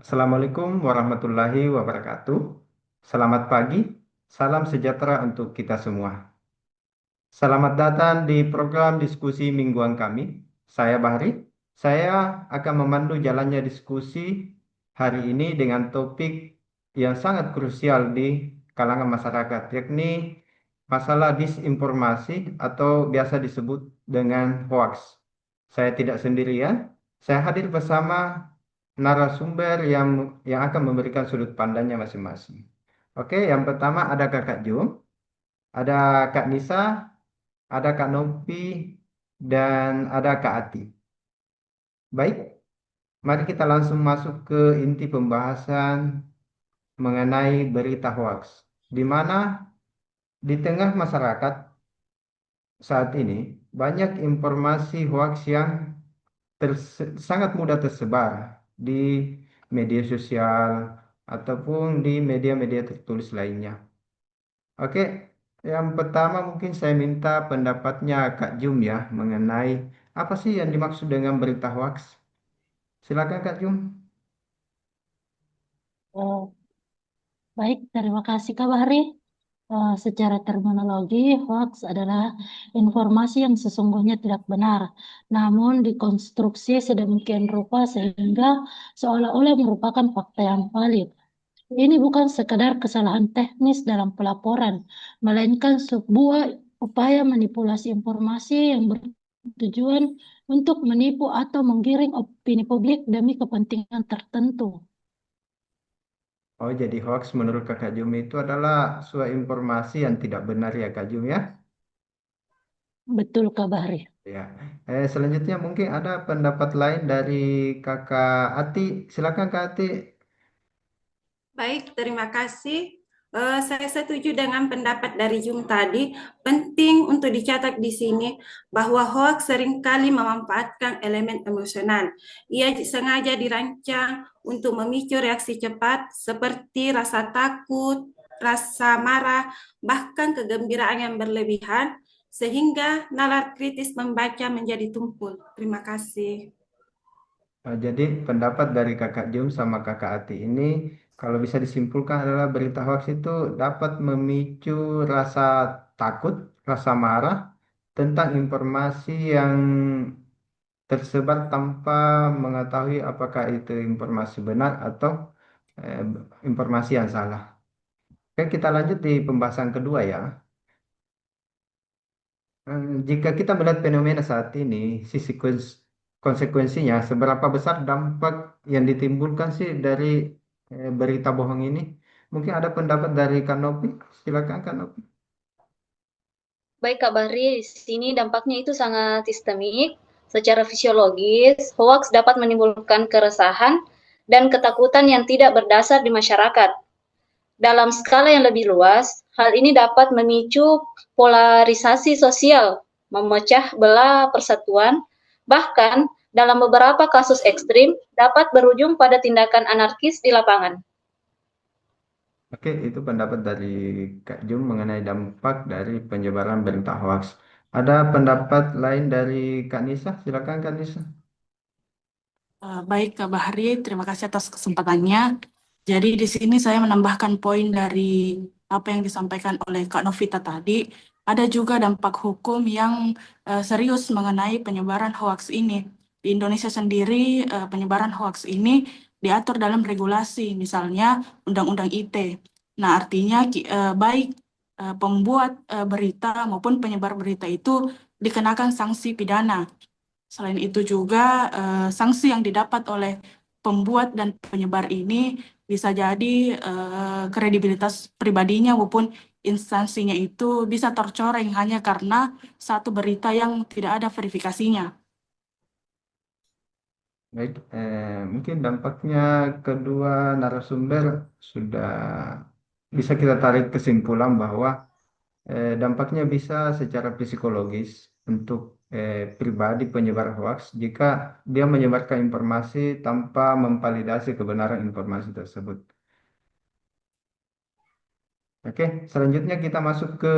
Assalamualaikum warahmatullahi wabarakatuh. Selamat pagi, salam sejahtera untuk kita semua. Selamat datang di program diskusi mingguan kami. Saya Bahri. Saya akan memandu jalannya diskusi hari ini dengan topik yang sangat krusial di kalangan masyarakat, yakni masalah disinformasi atau biasa disebut dengan hoax. Saya tidak sendirian. Saya hadir bersama narasumber yang akan memberikan sudut pandangnya masing-masing. Oke, yang pertama ada Kakak Jum, ada Kak Nisa, ada Kak Novi, dan ada Kak Ati. Baik, mari kita langsung masuk ke inti pembahasan mengenai berita hoax. Di mana di tengah masyarakat saat ini banyak informasi hoax yang sangat mudah tersebar di media sosial ataupun di media-media tertulis lainnya. Oke, yang pertama mungkin saya minta pendapatnya Kak Jum ya mengenai apa sih yang dimaksud dengan berita hoax. Silakan Kak Jum. Oh, baik, terima kasih Kak Bahri. Secara terminologi, hoax adalah informasi yang sesungguhnya tidak benar, namun dikonstruksi sedemikian rupa sehingga seolah-olah merupakan fakta yang valid. Ini bukan sekadar kesalahan teknis dalam pelaporan, melainkan sebuah upaya manipulasi informasi yang bertujuan untuk menipu atau menggiring opini publik demi kepentingan tertentu. Oh, jadi hoax menurut Kakak Jum itu adalah sebuah informasi yang tidak benar ya Kak Jum ya. Betul Kak Bahri. Ya. Selanjutnya mungkin ada pendapat lain dari Kakak Ati. Silakan Kak Ati. Baik, terima kasih. Saya setuju dengan pendapat dari Jum tadi. Penting untuk dicatat di sini bahwa hoax seringkali memanfaatkan elemen emosional. Ia sengaja dirancang untuk memicu reaksi cepat seperti rasa takut, rasa marah, bahkan kegembiraan yang berlebihan, sehingga nalar kritis membaca menjadi tumpul. Terima kasih. Jadi pendapat dari Kakak Jum sama Kakak Ati ini kalau bisa disimpulkan adalah berita hoax itu dapat memicu rasa takut, rasa marah tentang informasi yang tersebar tanpa mengetahui apakah itu informasi benar atau eh, informasi yang salah. Oke, kita lanjut di pembahasan kedua ya. Jika kita melihat fenomena saat ini, sisi konsekuensinya, seberapa besar dampak yang ditimbulkan sih dari berita bohong ini? Mungkin ada pendapat dari Kanopi, silakan Kanopi. Baik Kak Bahri, di sini dampaknya itu sangat sistemik. Secara fisiologis, hoaks dapat menimbulkan keresahan dan ketakutan yang tidak berdasar di masyarakat. Dalam skala yang lebih luas, hal ini dapat memicu polarisasi sosial, memecah belah persatuan, bahkan dalam beberapa kasus ekstrim dapat berujung pada tindakan anarkis di lapangan. Oke, itu pendapat dari Kak Jum mengenai dampak dari penyebaran berita hoax. Ada pendapat lain dari Kak Nisa, silakan Kak Nisa. Baik, Kak Bahri, terima kasih atas kesempatannya. Jadi di sini saya menambahkan poin dari apa yang disampaikan oleh Kak Novita tadi. Ada juga dampak hukum yang serius mengenai penyebaran hoaks ini. Di Indonesia sendiri, penyebaran hoaks ini diatur dalam regulasi, misalnya Undang-Undang ITE. Nah, artinya baik pembuat berita maupun penyebar berita itu dikenakan sanksi pidana. Selain itu juga sanksi yang didapat oleh pembuat dan penyebar ini bisa jadi kredibilitas pribadinya maupun instansinya itu bisa tercoreng hanya karena satu berita yang tidak ada verifikasinya. Baik, mungkin dampaknya kedua narasumber sudah bisa kita tarik kesimpulan bahwa dampaknya bisa secara psikologis untuk pribadi penyebar hoax jika dia menyebarkan informasi tanpa memvalidasi kebenaran informasi tersebut. Oke, selanjutnya kita masuk ke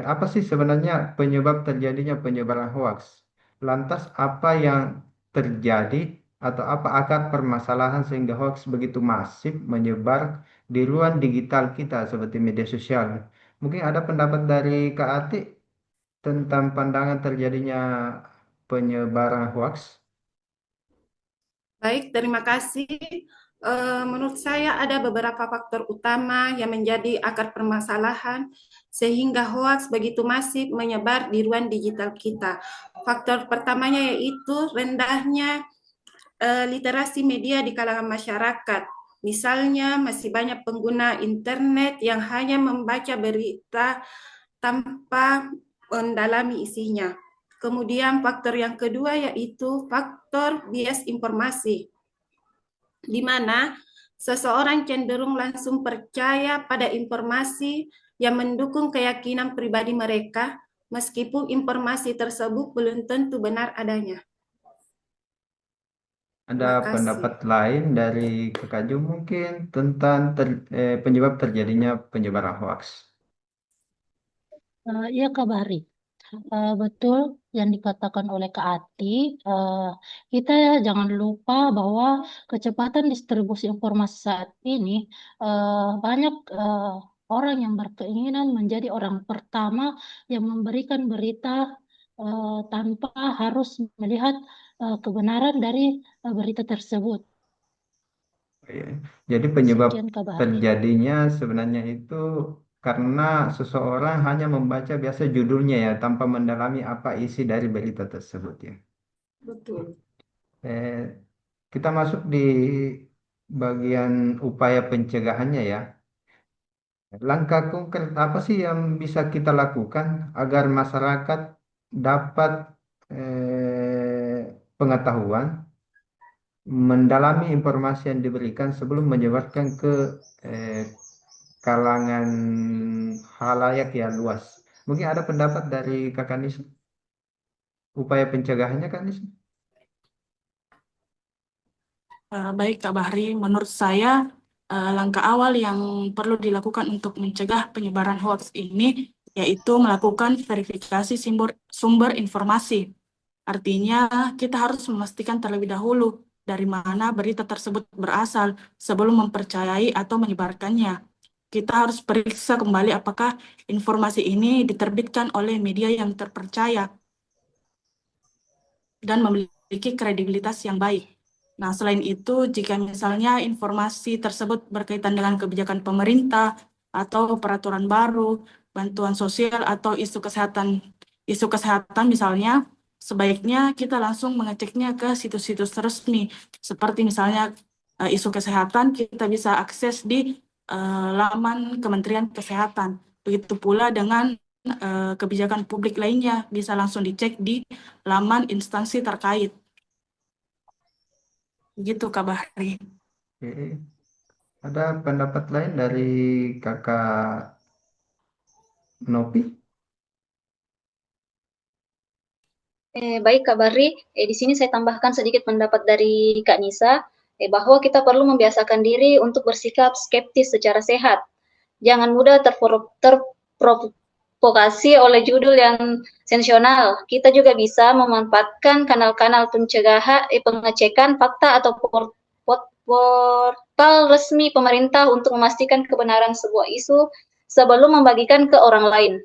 apa sih sebenarnya penyebab terjadinya penyebaran hoax? Lantas apa yang terjadi atau apa akar permasalahan sehingga hoax begitu masif menyebar di ruang digital kita seperti media sosial? Mungkin ada pendapat dari Kak Atik tentang pandangan terjadinya penyebaran hoax? Baik, terima kasih. Menurut saya ada beberapa faktor utama yang menjadi akar permasalahan sehingga hoaks begitu masif menyebar di ruang digital kita. Faktor pertamanya yaitu rendahnya literasi media di kalangan masyarakat. Misalnya masih banyak pengguna internet yang hanya membaca berita tanpa mendalami isinya. Kemudian faktor yang kedua yaitu faktor bias informasi, di mana seseorang cenderung langsung percaya pada informasi yang mendukung keyakinan pribadi mereka, meskipun informasi tersebut belum tentu benar adanya. Ada Terima kasih. pendapat lain dari Kakak Ju mungkin tentang penyebab terjadinya penyebaran hoax? Iya Kak Bahri. Betul yang dikatakan oleh Kak Ati. Kita jangan lupa bahwa kecepatan distribusi informasi saat ini banyak orang yang berkeinginan menjadi orang pertama yang memberikan berita tanpa harus melihat kebenaran dari berita tersebut. Ya. Jadi penyebab Sekian Kak Bahri. terjadinya sebenarnya itu karena seseorang hanya membaca biasa judulnya ya tanpa mendalami apa isi dari berita tersebut ya. Betul. Eh, kita masuk di bagian upaya pencegahannya ya. Langkah konkret apa sih yang bisa kita lakukan agar masyarakat dapat pengetahuan, mendalami informasi yang diberikan sebelum menyebarkan ke eh, kalangan halayak yang luas. Mungkin ada pendapat dari Kakak Nis, upaya pencegahannya Kak Nis? Baik Kak Bahri, menurut saya langkah awal yang perlu dilakukan untuk mencegah penyebaran hoax ini yaitu melakukan verifikasi sumber informasi. Artinya kita harus memastikan terlebih dahulu dari mana berita tersebut berasal sebelum mempercayai atau menyebarkannya. Kita harus periksa kembali apakah informasi ini diterbitkan oleh media yang terpercaya dan memiliki kredibilitas yang baik. Nah, selain itu, jika misalnya informasi tersebut berkaitan dengan kebijakan pemerintah atau peraturan baru, bantuan sosial atau isu kesehatan misalnya, sebaiknya kita langsung mengeceknya ke situs-situs resmi. Seperti misalnya isu kesehatan, kita bisa akses di laman Kementerian Kesehatan. Begitu pula dengan kebijakan publik lainnya, bisa langsung dicek di laman instansi terkait. Gitu Kak Bahri. Oke. Ada pendapat lain dari Kakak Nopi? Baik Kak Bahri, di sini saya tambahkan sedikit pendapat dari Kak Nisa, bahwa kita perlu membiasakan diri untuk bersikap skeptis secara sehat. Jangan mudah terprovokasi oleh judul yang sensasional. Kita juga bisa memanfaatkan kanal-kanal pengecekan fakta atau portal resmi pemerintah untuk memastikan kebenaran sebuah isu sebelum membagikan ke orang lain.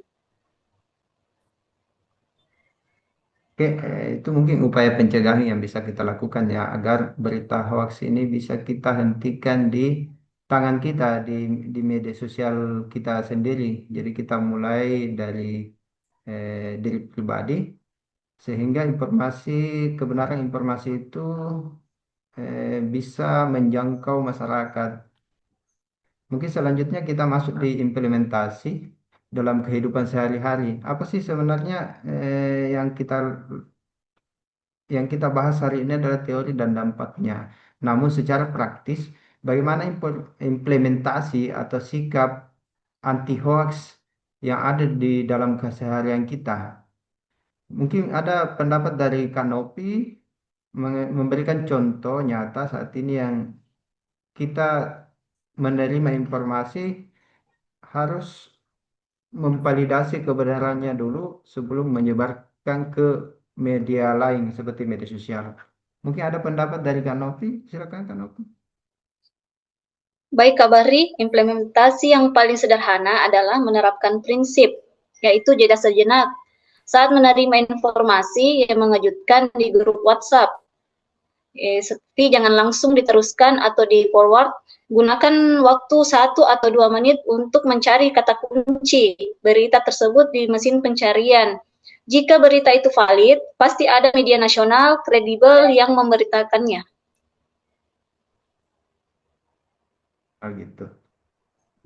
Oke, itu mungkin upaya pencegahan yang bisa kita lakukan ya, agar berita hoax ini bisa kita hentikan di tangan kita, di media sosial kita sendiri. Jadi kita mulai dari diri pribadi, sehingga kebenaran informasi itu bisa menjangkau masyarakat. Mungkin selanjutnya kita masuk di implementasi dalam kehidupan sehari-hari. Apa sih sebenarnya yang kita bahas hari ini adalah teori dan dampaknya. Namun secara praktis, bagaimana implementasi atau sikap anti hoax yang ada di dalam keseharian kita? Mungkin ada pendapat dari Kanopi memberikan contoh nyata saat ini yang kita menerima informasi harus memvalidasi kebenarannya dulu sebelum menyebarkan ke media lain seperti media sosial. Mungkin ada pendapat dari Kak Novi, silakan Kak Novi. Baik Kak Bahri, implementasi yang paling sederhana adalah menerapkan prinsip, yaitu jeda sejenak saat menerima informasi yang mengejutkan di grup WhatsApp. Seperti jangan langsung diteruskan atau di-forward, gunakan waktu 1 atau 2 menit untuk mencari kata kunci berita tersebut di mesin pencarian. Jika berita itu valid, pasti ada media nasional kredibel yang memberitakannya. Oh gitu.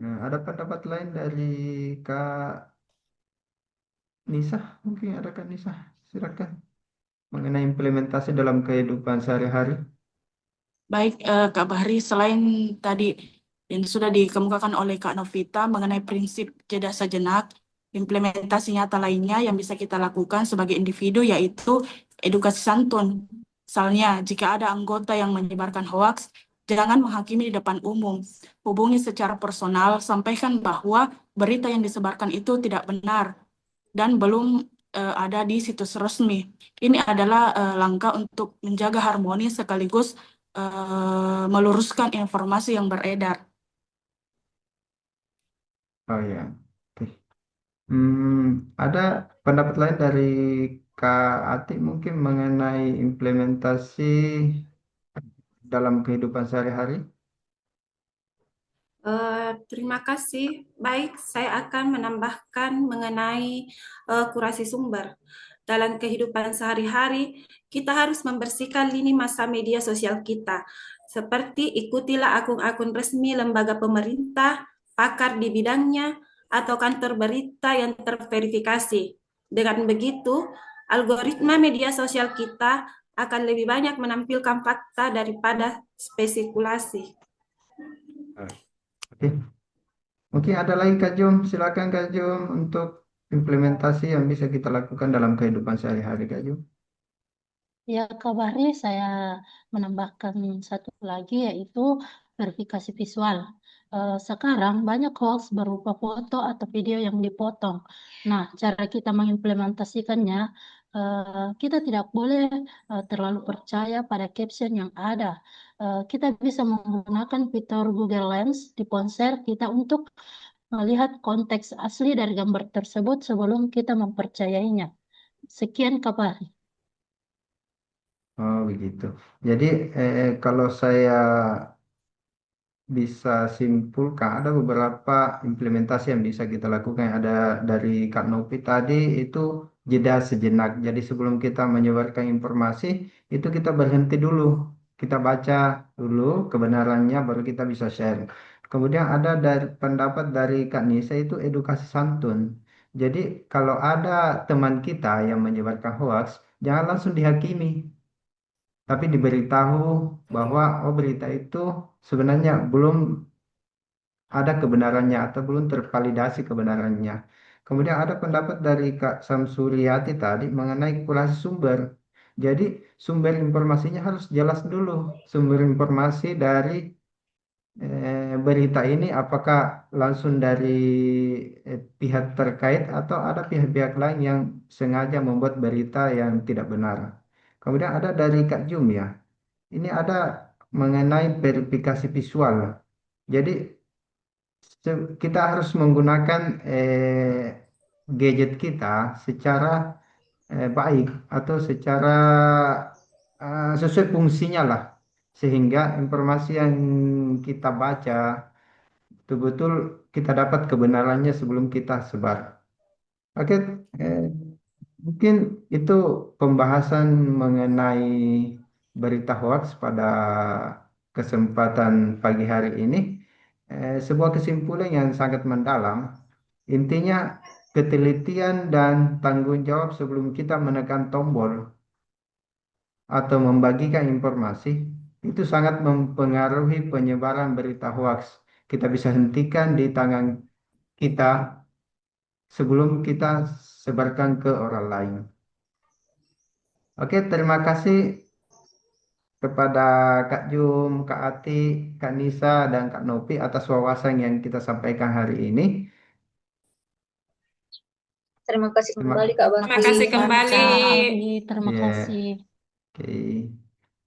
Nah, ada pendapat lain dari Kak Nisa? Mungkin ada Kak Nisa, silakan. Mengenai implementasi dalam kehidupan sehari-hari. Baik, Kak Bahri, selain tadi yang sudah dikemukakan oleh Kak Novita mengenai prinsip jeda sejenak, implementasi nyata lainnya yang bisa kita lakukan sebagai individu yaitu edukasi santun. Misalnya, jika ada anggota yang menyebarkan hoaks, jangan menghakimi di depan umum. Hubungi secara personal, sampaikan bahwa berita yang disebarkan itu tidak benar dan belum ada di situs resmi. Ini adalah langkah untuk menjaga harmoni sekaligus meluruskan informasi yang beredar. Oh ya, oke. Ada pendapat lain dari Kak Ati mungkin mengenai implementasi dalam kehidupan sehari-hari. Terima kasih. Baik, saya akan menambahkan mengenai kurasi sumber. Dalam kehidupan sehari-hari, kita harus membersihkan lini masa media sosial kita. Seperti ikutilah akun-akun resmi lembaga pemerintah, pakar di bidangnya, atau kantor berita yang terverifikasi. Dengan begitu, algoritma media sosial kita akan lebih banyak menampilkan fakta daripada spekulasi. Oke, mungkin ada lagi Kak Jum, silakan Kak Jum untuk implementasi yang bisa kita lakukan dalam kehidupan sehari-hari Kak Jum. Ya, Kak Bahri, saya menambahkan satu lagi yaitu verifikasi visual. Sekarang banyak hoax berupa foto atau video yang dipotong. Nah, cara kita mengimplementasikannya, kita tidak boleh terlalu percaya pada caption yang ada. Kita bisa menggunakan fitur Google Lens di ponsel kita untuk melihat konteks asli dari gambar tersebut sebelum kita mempercayainya. Sekian, Kak Bahri. Oh begitu. Jadi kalau saya bisa simpulkan ada beberapa implementasi yang bisa kita lakukan. Ada dari Kak Novi tadi itu jeda sejenak. Jadi sebelum kita menyebarkan informasi itu kita berhenti dulu. Kita baca dulu kebenarannya baru kita bisa share. Kemudian ada dari pendapat dari Kak Nisa itu edukasi santun. Jadi kalau ada teman kita yang menyebarkan hoax, jangan langsung dihakimi tapi diberitahu bahwa oh berita itu sebenarnya belum ada kebenarannya atau belum tervalidasi kebenarannya. Kemudian ada pendapat dari Kak Samsuriati tadi mengenai kurasi sumber. Jadi sumber informasinya harus jelas dulu. Sumber informasi dari berita ini apakah langsung dari pihak terkait atau ada pihak-pihak lain yang sengaja membuat berita yang tidak benar. Kemudian ada dari Kak Jum ya. Ini ada mengenai verifikasi visual. Jadi kita harus menggunakan gadget kita secara baik atau secara sesuai fungsinya lah. Sehingga informasi yang kita baca betul-betul kita dapat kebenarannya sebelum kita sebar. Oke, eh, mungkin itu pembahasan mengenai berita hoax pada kesempatan pagi hari ini. Sebuah kesimpulan yang sangat mendalam. Intinya, ketelitian dan tanggung jawab sebelum kita menekan tombol atau membagikan informasi itu sangat mempengaruhi penyebaran berita hoax. Kita bisa hentikan di tangan kita sebelum kita sebarkan ke orang lain. Oke, terima kasih kepada Kak Jum, Kak Ati, Kak Nisa, dan Kak Nopi atas wawasan yang kita sampaikan hari ini. Terima kasih Terima kembali Kak Terima Bahri. kasih kembali. Kak Bahri, terima Ya, kasih. oke.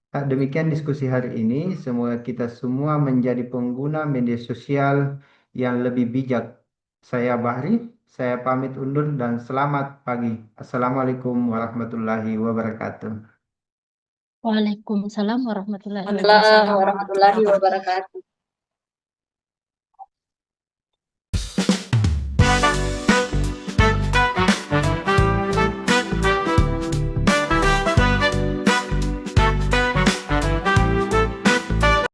Demikian diskusi hari ini. Semoga kita semua menjadi pengguna media sosial yang lebih bijak. Saya Bahri, saya pamit undur dan selamat pagi. Assalamualaikum warahmatullahi wabarakatuh. Waalaikumsalam warahmatullahi Waalaikumsalam wabarakatuh. Warahmatullahi warahmatullahi wabarakatuh. wabarakatuh.